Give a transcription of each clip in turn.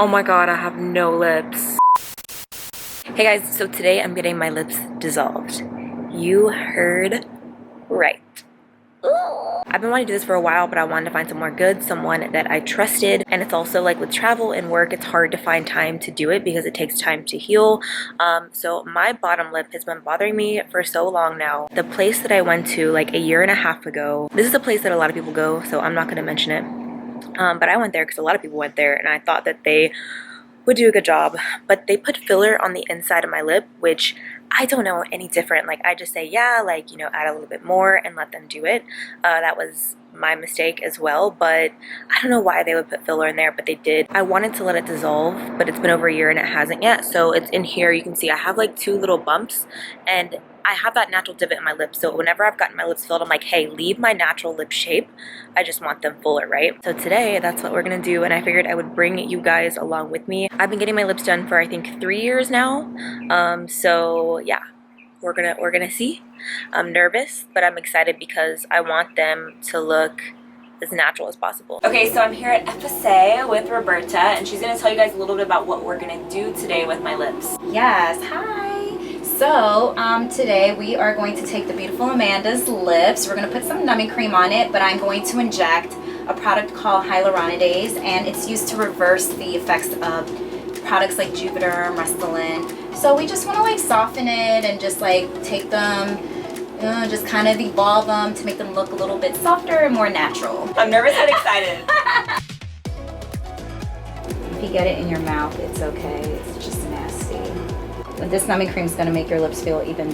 Oh my god, I have no lips. Hey guys, so today I'm getting my lips dissolved. You heard right. Ooh. I've been wanting to do this for a while, but I wanted to find somewhere good, someone that I trusted. And it's also like with travel and work, it's hard to find time to do it because it takes time to heal. So my bottom lip has been bothering me for so long now. The place that I went to like a year and a half ago, this is a place that a lot of people go, so I'm not going to mention it. But I went there because a lot of people went there, and I thought that they would do a good job, but they put filler on the inside of my lip, which I don't know any different. Like, I just say, yeah, like, you know, add a little bit more and let them do it. That was my mistake as well, but I don't know why they would put filler in there, but they did. I wanted to let it dissolve, but it's been over a year and it hasn't yet. So it's in here. You can see I have like 2 little bumps, and I have that natural divot in my lips. So whenever I've gotten my lips filled, I'm like, hey, leave my natural lip shape. I just want them fuller, right? So today, that's what we're gonna do, and I figured I would bring you guys along with me. I've been getting my lips done for I think 3 years now. So yeah, we're gonna see. I'm nervous, but I'm excited because I want them to look as natural as possible. Okay, so I'm here at FSA with Roberta, and she's gonna tell you guys a little bit about what we're gonna do today with my lips. Yes, hi. So today we are going to take the beautiful Amanda's lips. We're going to put some numbing cream on it, but I'm going to inject a product called hyaluronidase, and it's used to reverse the effects of products like Juvederm, Restylane. So we just want to like soften it and just like take them, just kind of evolve them to make them look a little bit softer and more natural. I'm nervous and excited. If you get it in your mouth, it's okay. It's just nasty. But this numbing cream is going to make your lips feel even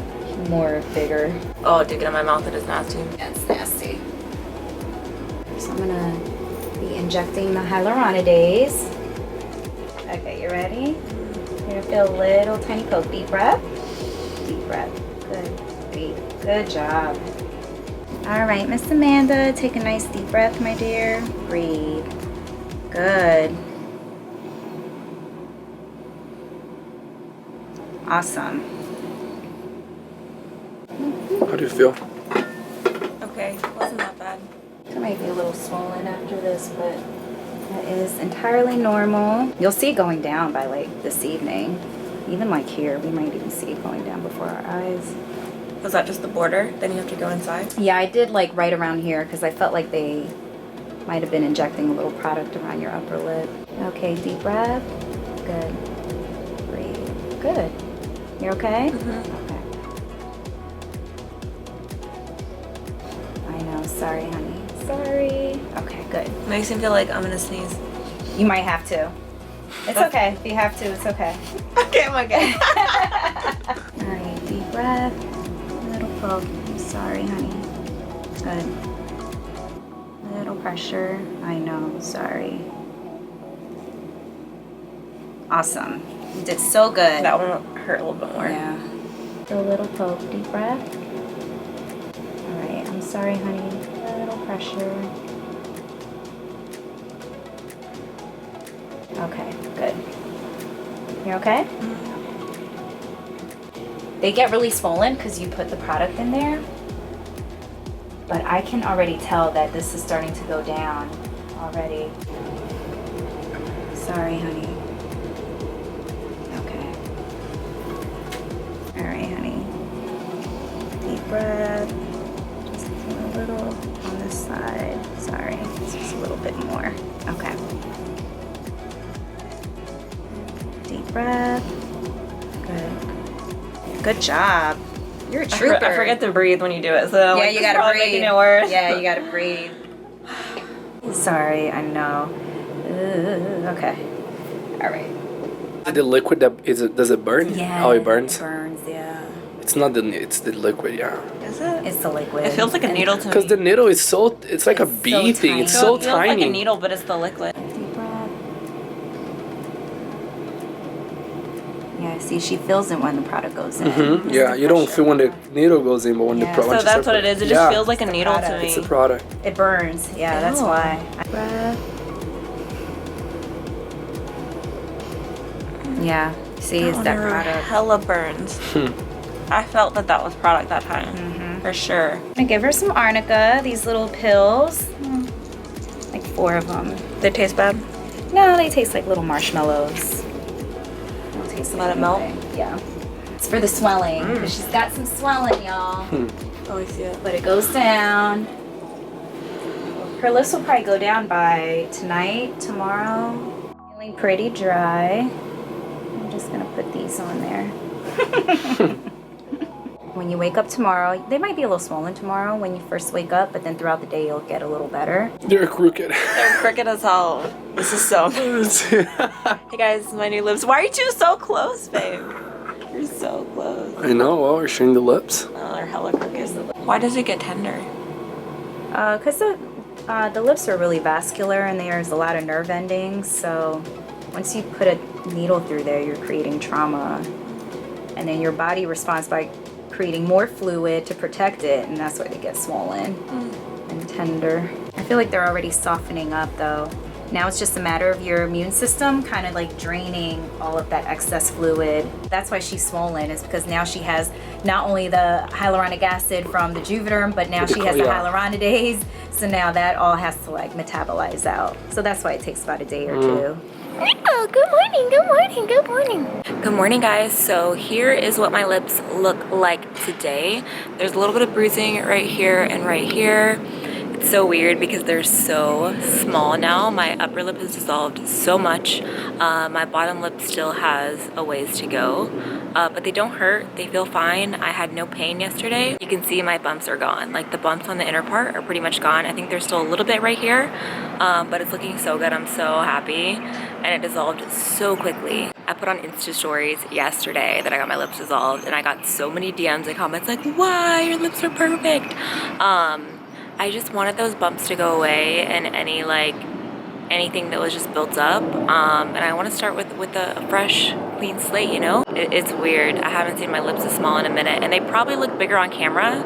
more bigger. Oh, to get in my mouth, it is nasty. Yeah, it's nasty. So I'm going to be injecting the hyaluronidase. Okay, you ready? You're going to feel a little tiny poke. Deep breath. Deep breath. Good. Great. Good job. All right, Miss Amanda, take a nice deep breath, my dear. Breathe. Good. Awesome. How do you feel? Okay, wasn't that bad. It might be a little swollen after this, but that is entirely normal. You'll see it going down by like this evening. Even like here, we might even see it going down before our eyes. Was that just the border? Then you have to go inside? Yeah, I did like right around here because I felt like they might have been injecting a little product around your upper lip. Okay, deep breath. Good. Breathe. Good. You okay? Mm-hmm. Okay. I know. Sorry, honey. Sorry. Okay, good. Makes me feel like I'm gonna sneeze. You might have to. It's okay. If you have to, it's okay. Okay, I'm okay. All right, deep breath. Little poke. I'm sorry, honey. Good. Little pressure. I know. Sorry. Awesome. You did so good. That one hurt a little bit more. Yeah. A little poke. Deep breath. All right. I'm sorry, honey. Little pressure. Okay. Good. You okay? They get really swollen because you put the product in there. But I can already tell that this is starting to go down already. Sorry, honey. Alright, honey. Deep breath. Just a little on this side. Sorry, just a little bit more. Okay. Deep breath. Good. Good job. You're a trooper. I forget to breathe when you do it, so yeah, you gotta breathe. Making it worse. Yeah, you gotta breathe. Sorry, I know. Okay. Alright. The liquid that is it? Does it burn? Yeah. How it burns? It burns, yeah. It's not it's the liquid, yeah. Is it? It's the liquid. It feels like a needle to me. Because the needle is so, it's like a It's bee so thing. tiny. It's So so it feels tiny. like a needle, but it's the liquid. Deep breath. Yeah, see, she feels it when the product goes in. Mm-hmm. It's Yeah, the you don't pressure. feel when the needle goes in, but when the Yeah. product. So that's what it is. It just feels like a the needle to product. me. It's the product. It burns. Yeah, that's Ew. why. Breath. Yeah, see, it's that product. Hella burns. I felt that was product that time. Mm-hmm. For sure. I'm gonna give her some arnica, these little pills. Like 4 of them. They taste bad? No, they taste like little marshmallows. They don't taste like Let it melt? anything. Yeah. It's for the swelling. But she's got some swelling, y'all. Oh, I see it. But it goes down. Her lips will probably go down by tonight, tomorrow. Feeling pretty dry. I'm just gonna put these on there. When you wake up tomorrow, they might be a little swollen tomorrow when you first wake up, but then throughout the day you'll get a little better. They're crooked. They're crooked as hell. This is so. Hey guys, my new lips. Why are you two so close, babe? You're so close. I know. Well, we're showing the lips. Oh, they're hella crooked. Why does it get tender? Because the lips are really vascular and there's a lot of nerve endings. So once you put a needle through there, you're creating trauma. And then your body responds by creating more fluid to protect it, and that's why they get swollen and tender. I feel like they're already softening up though. Now it's just a matter of your immune system kind of like draining all of that excess fluid. That's why she's swollen, is because now she has not only the hyaluronic acid from the Juvederm, but now she has the hyaluronidase. So now that all has to like metabolize out. So that's why it takes about a day or two. Oh, good morning, good morning, good morning. Good morning, guys. So here is what my lips look like today. There's a little bit of bruising right here and right here. It's so weird because they're so small now. My upper lip has dissolved so much. My bottom lip still has a ways to go, but they don't hurt. They feel fine. I had no pain yesterday. You can see my bumps are gone. Like the bumps on the inner part are pretty much gone. I think there's still a little bit right here, but it's looking so good. I'm so happy. And it dissolved so quickly. I put on Insta stories yesterday that I got my lips dissolved, and I got so many DMs and comments like, "Why, your lips are perfect." I just wanted those bumps to go away and anything that was just built up. And I want to start with a fresh, clean slate, you know? It's weird. I haven't seen my lips this small in a minute, and they probably look bigger on camera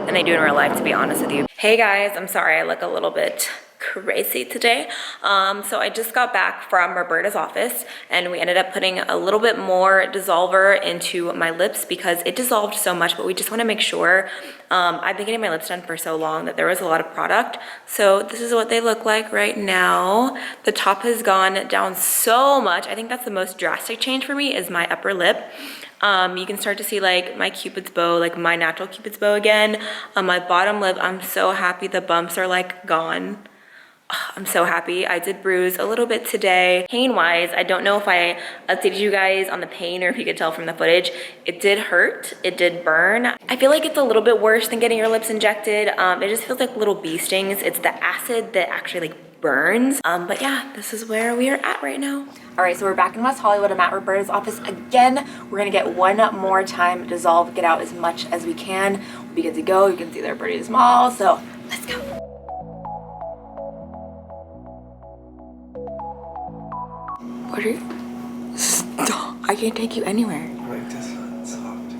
than they do in real life, to be honest with you. Hey guys, I'm sorry I look a little bit crazy today. So I just got back from Roberta's office, and we ended up putting a little bit more dissolver into my lips because it dissolved so much, but we just want to make sure. I've been getting my lips done for so long that there was a lot of product. So this is what they look like right now. The top has gone down so much. I think that's the most drastic change for me is my upper lip. You can start to see like my cupid's bow, like my natural cupid's bow again. My bottom lip, I'm so happy the bumps are like gone. I'm so happy. I did bruise a little bit today. Pain-wise, I don't know if I updated you guys on the pain or if you could tell from the footage. It did hurt. It did burn. I feel like it's a little bit worse than getting your lips injected. It just feels like little bee stings. It's the acid that actually like burns. But yeah, this is where we are at right now. All right, so we're back in West Hollywood. I'm at Roberta's office again. We're gonna get one more time dissolve, get out as much as we can. We'll be good to go. You can see they're pretty small, so let's go. What are you? Stop. I can't take you anywhere. Like this one, soft.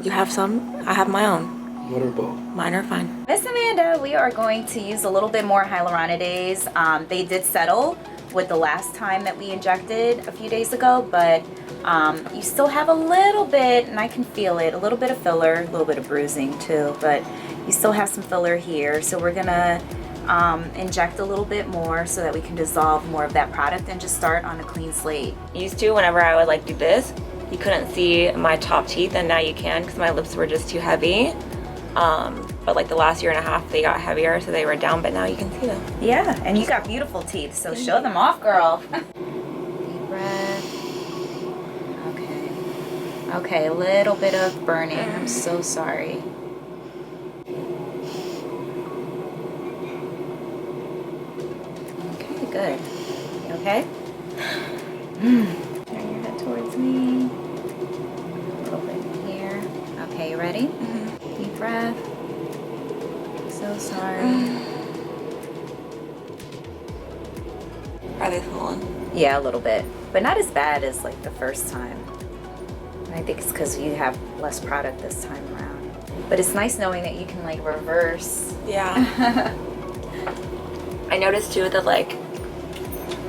You have some? I have my own. What are both? Mine are fine. Miss Amanda, we are going to use a little bit more hyaluronidase. They did settle with the last time that we injected a few days ago, but you still have a little bit, and I can feel it, a little bit of filler, a little bit of bruising too, but you still have some filler here. So we're gonna inject a little bit more so that we can dissolve more of that product and just start on a clean slate. Used to, whenever I would like do this, you couldn't see my top teeth, and now you can because my lips were just too heavy. But like the last year and a half, they got heavier, so they were down, but now you can see them. Yeah, and you got beautiful teeth, so show them off, girl. Deep breath. Okay. Okay, a little bit of burning. I'm so sorry. Okay, good. You okay? Turn your head towards me. A little bit here. Okay, you ready? Deep breath. So sorry. Are they swollen? Yeah, a little bit, but not as bad as like the first time. And I think it's because you have less product this time around. But it's nice knowing that you can like reverse. Yeah. I noticed too that like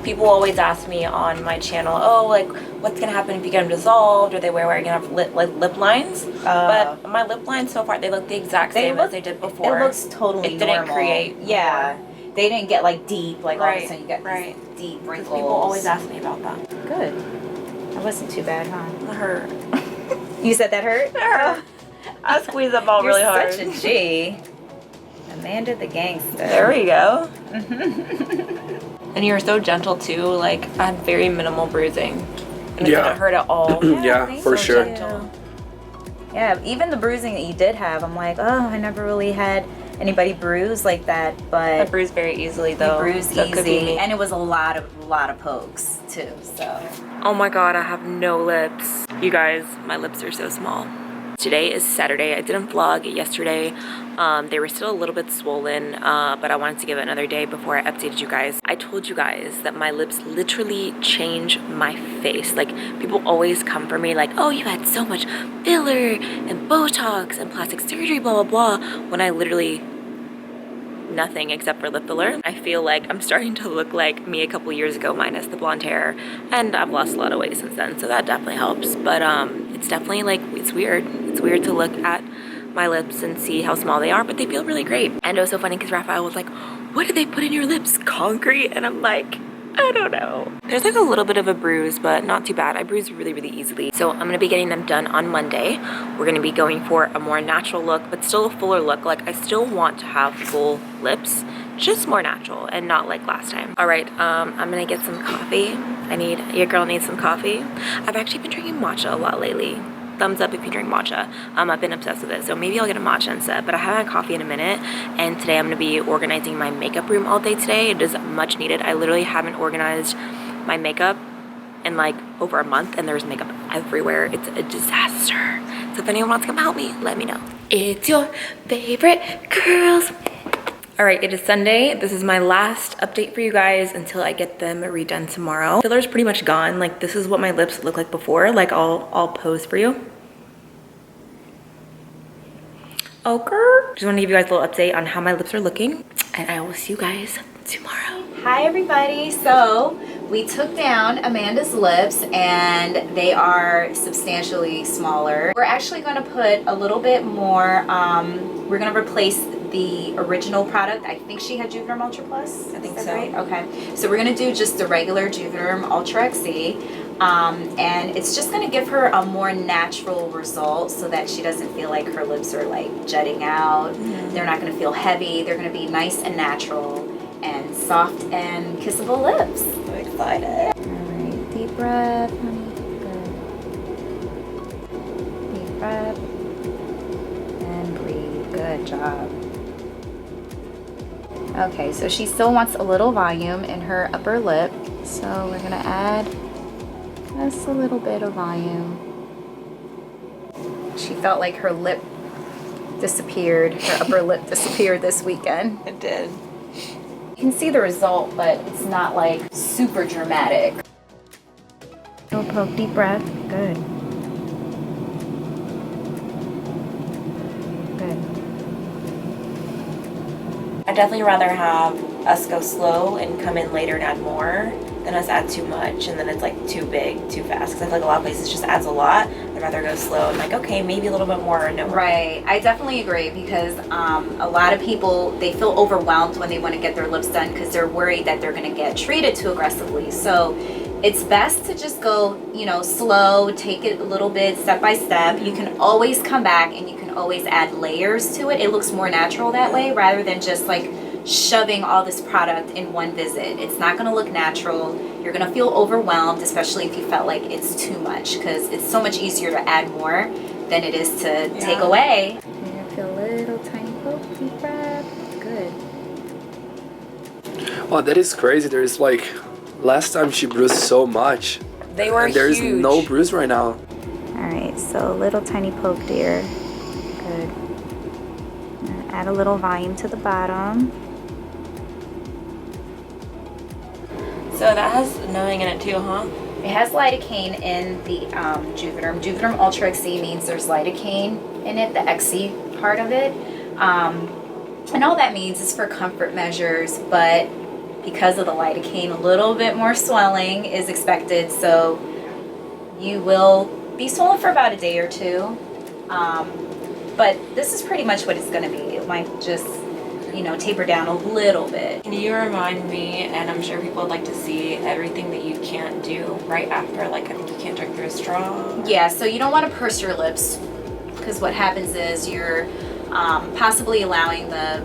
people always ask me on my channel, oh, like what's gonna happen if you get them dissolved, or are you gonna have lip lines? But my lip lines so far, they look the exact same as they did before. It looks totally normal. It didn't create yeah. they didn't get like deep, like all of a sudden you got right. these deep wrinkles. People always ask me about that. Good. That wasn't too bad, huh? It hurt. You said that hurt? I squeeze that ball You're really hard. such a G. Amanda the gangster. There we go. And you were so gentle too. Like I had very minimal bruising, and it Yeah. didn't hurt at all. Yeah, thank for you. sure. Gentle. Yeah, even the bruising that you did have, I'm like, oh, I never really had anybody bruise like that, I but bruise very easily you though. bruised so it could be easy, me. and it was a lot of pokes too. So Oh my god, I have no lips. You guys, my lips are so small. Today is Saturday. I didn't vlog yesterday. They were still a little bit swollen, but I wanted to give it another day before I updated you guys. I told you guys that my lips literally change my face. Like, people always come for me like, oh, you had so much filler and Botox and plastic surgery, blah, blah, blah, when I literally nothing except for lip filler. I feel like I'm starting to look like me a couple years ago minus the blonde hair, and I've lost a lot of weight since then, so that definitely helps. But it's definitely like, it's weird. It's weird to look at my lips and see how small they are, but they feel really great. And it was so funny because Raphael was like, what did they put in your lips? Concrete? And I'm like, I don't know. There's like a little bit of a bruise, but not too bad. I bruise really, really easily. So I'm gonna be getting them done on Monday. We're gonna be going for a more natural look, but still a fuller look. Like, I still want to have full lips, just more natural and not like last time. All right, I'm gonna get some coffee. Your girl needs some coffee. I've actually been drinking matcha a lot lately. Thumbs up if you drink matcha. I've been obsessed with it, so maybe I'll get a matcha instead, but I haven't had coffee in a minute, and today I'm gonna be organizing my makeup room all day today. It is much needed. I literally haven't organized my makeup in like over a month, and there's makeup everywhere. It's a disaster. So if anyone wants to come help me, let me know. It's your favorite girls. All right, it is Sunday. This is my last update for you guys until I get them redone tomorrow. Filler's pretty much gone. Like, this is what my lips look like before. Like, I'll pose for you. Okay. Just want to give you guys a little update on how my lips are looking, and I will see you guys tomorrow. hi everybody. So we took down Amanda's lips and they are substantially smaller. We're actually going to put a little bit more, we're going to replace the original product. I think she had Juvederm Ultra Plus. I think Is that so. right? Okay. So we're going to do just the regular Juvederm Ultra XC. And it's just going to give her a more natural result so that she doesn't feel like her lips are like jutting out. They're not going to feel heavy. They're going to be nice and natural and soft and kissable lips. I'm excited. All right, deep breath, honey. Good. Deep breath. And breathe. Good job. Okay, so she still wants a little volume in her upper lip. So we're gonna add just a little bit of volume. She felt like her lip disappeared, her upper lip disappeared this weekend. It did. You can see the result, but it's not like super dramatic. Little poke, deep breath. Good. Good. I'd definitely rather have us go slow and come in later and add more than us add too much and then it's like too big, too fast. Because I feel like a lot of places just adds a lot. I'd rather go slow and like, okay, maybe a little bit more or no more. Right. I definitely agree because a lot of people, they feel overwhelmed when they want to get their lips done because they're worried that they're going to get treated too aggressively. So it's best to just go, you know, slow, take it a little bit step by step. You can always come back and you can always add layers to it. It looks more natural that way rather than just like shoving all this product in one visit. It's not going to look natural. You're going to feel overwhelmed, especially if you felt like it's too much because it's so much easier to add more than it is to take away. You're going to feel a little tiny poke, deep breath. Good. Oh, that is crazy. There's like, last time she bruised so much. They were and there's huge. no bruise right now. All right, so a little tiny poke, dear. Good. And add a little volume to the bottom. So that has knowing in it too, huh? It has lidocaine in the Juvederm. Juvederm Ultra XC means there's lidocaine in it, the XC part of it. And all that means is for comfort measures, but because of the lidocaine, a little bit more swelling is expected. So you will be swollen for about a day or two. But this is pretty much what it's going to be. It might just you know, taper down a little bit. Can you remind me, and I'm sure people would like to see everything that you can't do right after, like I think you can't drink through a straw. Yeah, so you don't want to purse your lips, because what happens is you're possibly allowing the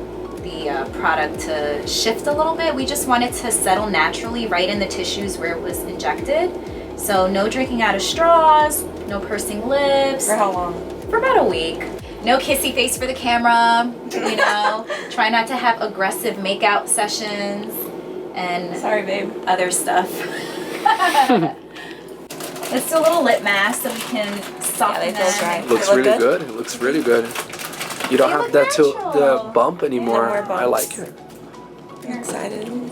product to shift a little bit. We just want it to settle naturally right in the tissues where it was injected. So no drinking out of straws, no pursing lips. For how long? For about a week. No kissy face for the camera, you know. Try not to have aggressive makeout sessions and Sorry, babe. other stuff. Let's do a little lip mask so we can soften they feel that. dry. Looks They look really good? good. It looks really good. You don't They have look that natural. the bump anymore. No more I like bumps. it. I'm excited.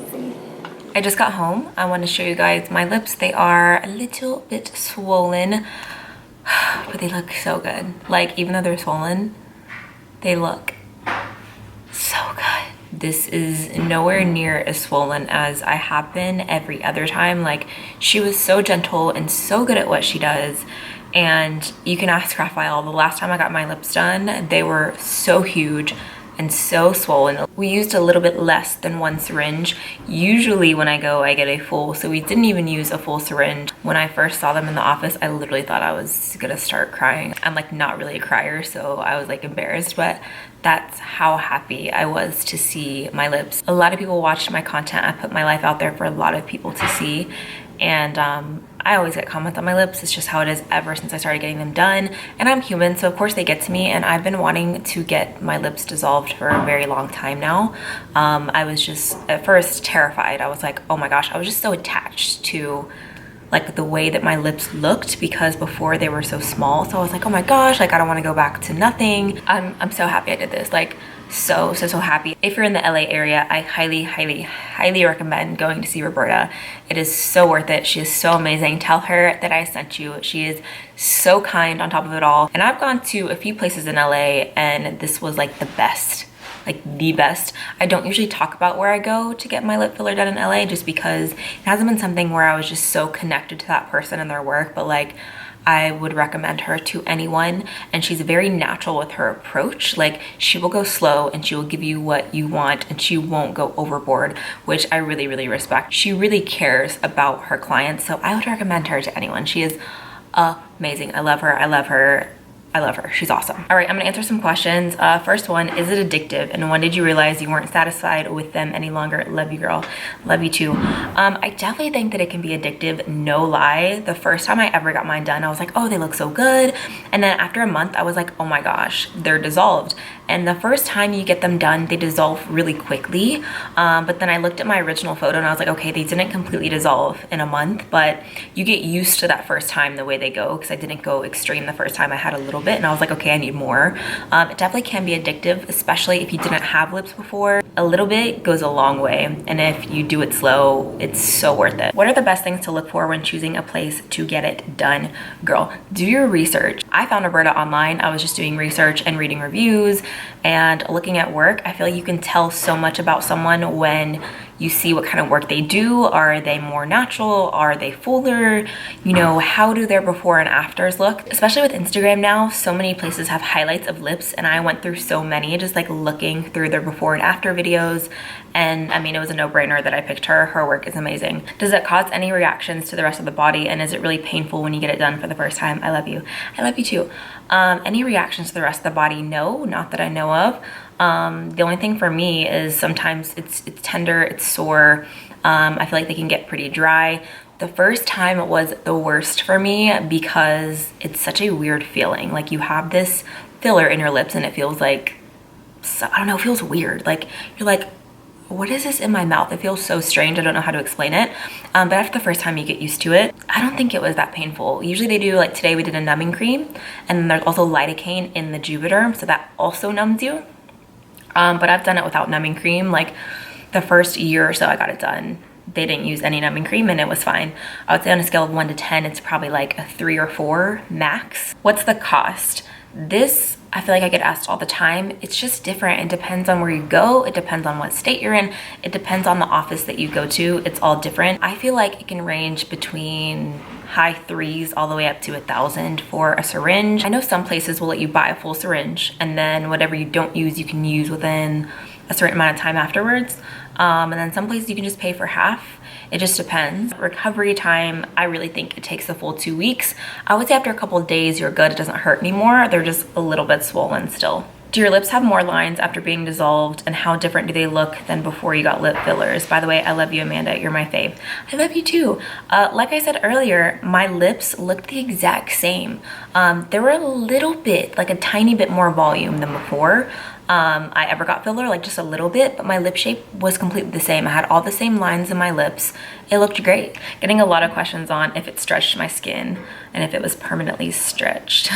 I just got home. I want to show you guys my lips. They are a little bit swollen, but they look so good. Like, even though they're swollen, they look so good. This is nowhere near as swollen as I have been every other time. Like, she was so gentle and so good at what she does. And you can ask Raphael, the last time I got my lips done, they were so huge and so swollen. We used a little bit less than one syringe. Usually when I go, I get a full, so we didn't even use a full syringe. When I first saw them in the office, I literally thought I was gonna start crying. I'm like not really a crier, so I was like embarrassed, but that's how happy I was to see my lips. A lot of people watched my content. I put my life out there for a lot of people to see. And I always get comments on my lips. It's just how it is ever since I started getting them done. And I'm human, so of course they get to me. And I've been wanting to get my lips dissolved for a very long time now. I was just at first terrified. I was like, oh my gosh, I was just so attached to like the way that my lips looked, because before they were so small. So I was like, oh my gosh, like I don't want to go back to nothing. I'm so happy I did this. Like so happy. If you're in the LA area, I highly recommend going to see Roberta. It is so worth it. She is so amazing. Tell her that I sent you. She is so kind on top of it all. And I've gone to a few places in LA and this was like the best. Like the best. I don't usually talk about where I go to get my lip filler done in LA just because it hasn't been something where I was just so connected to that person and their work, but like I would recommend her to anyone. And she's very natural with her approach. Like she will go slow and she will give you what you want and she won't go overboard, which I really respect. She really cares about her clients, so I would recommend her to anyone. She is amazing. I love her. I love her. I love her. She's awesome. All right, I'm gonna answer some questions. First one, is it addictive? And when did you realize you weren't satisfied with them any longer? Love you, girl. Love you too. I definitely think that it can be addictive, no lie. The first time I ever got mine done, I was like, oh, they look so good. And then after a month, I was like, oh my gosh, they're dissolved. And the first time you get them done, they dissolve really quickly. But then I looked at my original photo and I was like, okay, they didn't completely dissolve in a month, but you get used to that first time the way they go, because I didn't go extreme the first time. I had a little bit and I was like, okay, I need more. It definitely can be addictive, especially if you didn't have lips before. A little bit goes a long way. And if you do it slow, it's so worth it. What are the best things to look for when choosing a place to get it done? Girl, do your research. I found Roberta online. I was just doing research and reading reviews and looking at work. I feel like you can tell so much about someone when you see what kind of work they do. Are they more natural? Are they fuller? You know, how do their before and afters look? Especially with Instagram now, so many places have highlights of lips and I went through so many just like looking through their before and after videos. And I mean, it was a no-brainer that I picked her. Her work is amazing. Does it cause any reactions to the rest of the body? And is it really painful when you get it done for the first time? I love you. I love you too. Any reactions to the rest of the body? No, not that I know of. The only thing for me is sometimes it's tender, it's sore. I feel like they can get pretty dry. The first time it was the worst for me because it's such a weird feeling. Like you have this filler in your lips and it feels like, I don't know, it feels weird. Like you're like, what is this in my mouth? It feels so strange. I don't know how to explain it. But after the first time you get used to it, I don't think it was that painful. Usually they do, like today we did a numbing cream and then there's also lidocaine in the Juvederm, so that also numbs you. But I've done it without numbing cream. Like the first year or so I got it done, they didn't use any numbing cream and it was fine. I would say on a scale of 1 to 10, it's probably like a 3 or 4 max. What's the cost? This, I feel like I get asked all the time. It's just different. It depends on where you go. It depends on what state you're in. It depends on the office that you go to. It's all different. I feel like it can range between high 3s all the way up to $1,000 for a syringe. I know some places will let you buy a full syringe and then whatever you don't use, you can use within a certain amount of time afterwards. And then some places you can just pay for half. It just depends. Recovery time, I really think it takes the full 2 weeks. I would say after a couple of days, you're good. It doesn't hurt anymore. They're just a little bit swollen still. Do your lips have more lines after being dissolved, and how different do they look than before you got lip fillers? By the way, I love you, Amanda. You're my fave. I love you too. Like I said earlier, my lips looked the exact same. There were a little bit, like a tiny bit more volume than before. I ever got filler, like just a little bit, but my lip shape was completely the same. I had all the same lines in my lips. It looked great. Getting a lot of questions on if it stretched my skin and if it was permanently stretched.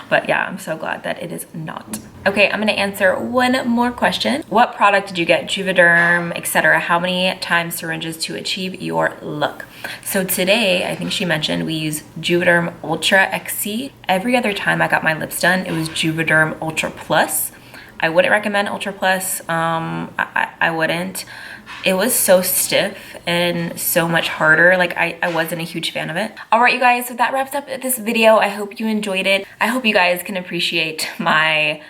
But yeah, I'm so glad that it is not. Okay, I'm gonna answer one more question. What product did you get? Juvederm, etc. How many times syringes to achieve your look? So today, I think she mentioned we use Juvederm Ultra XC. Every other time I got my lips done, it was Juvederm Ultra Plus. I wouldn't recommend Ultra Plus. I wouldn't. It was so stiff and so much harder. Like I wasn't a huge fan of it. All right, you guys, so that wraps up this video. I hope you enjoyed it. I hope you guys can appreciate my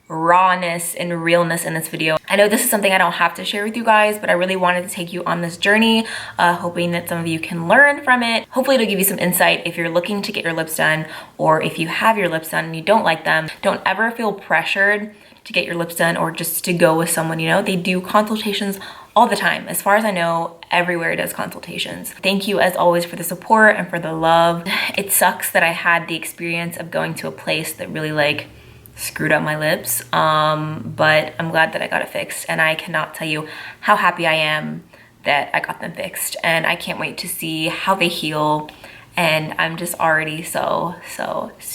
rawness and realness in this video. I know this is something I don't have to share with you guys, but I really wanted to take you on this journey, hoping that some of you can learn from it. Hopefully it'll give you some insight if you're looking to get your lips done, or if you have your lips done and you don't like them. Don't ever feel pressured to get your lips done or just to go with someone, you know. They do consultations all the time. As far as I know, everywhere does consultations. Thank you as always for the support and for the love. It sucks that I had the experience of going to a place that really like screwed up my lips, but I'm glad that I got it fixed, and I cannot tell you how happy I am that I got them fixed, and I can't wait to see how they heal. And I'm just already so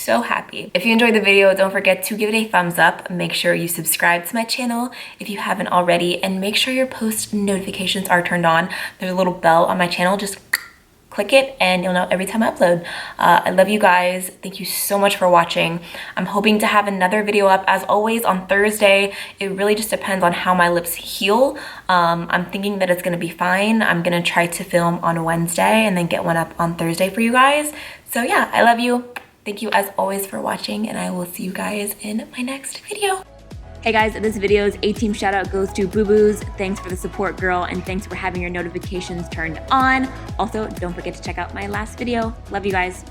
happy. If you enjoyed the video, don't forget to give it a thumbs up. Make sure you subscribe to my channel if you haven't already, and make sure your post notifications are turned on. There's a little bell on my channel. Just click it and you'll know every time I upload. I love you guys. Thank you so much for watching. I'm hoping to have another video up as always on Thursday. It really just depends on how my lips heal. I'm thinking that it's gonna be fine. I'm gonna try to film on Wednesday and then get one up on Thursday for you guys. So yeah, I love you. Thank you as always for watching, and I will see you guys in my next video. Hey guys, this video's A-Team shout out goes to Boo Boos. Thanks for the support, girl, and thanks for having your notifications turned on. Also, don't forget to check out my last video. Love you guys.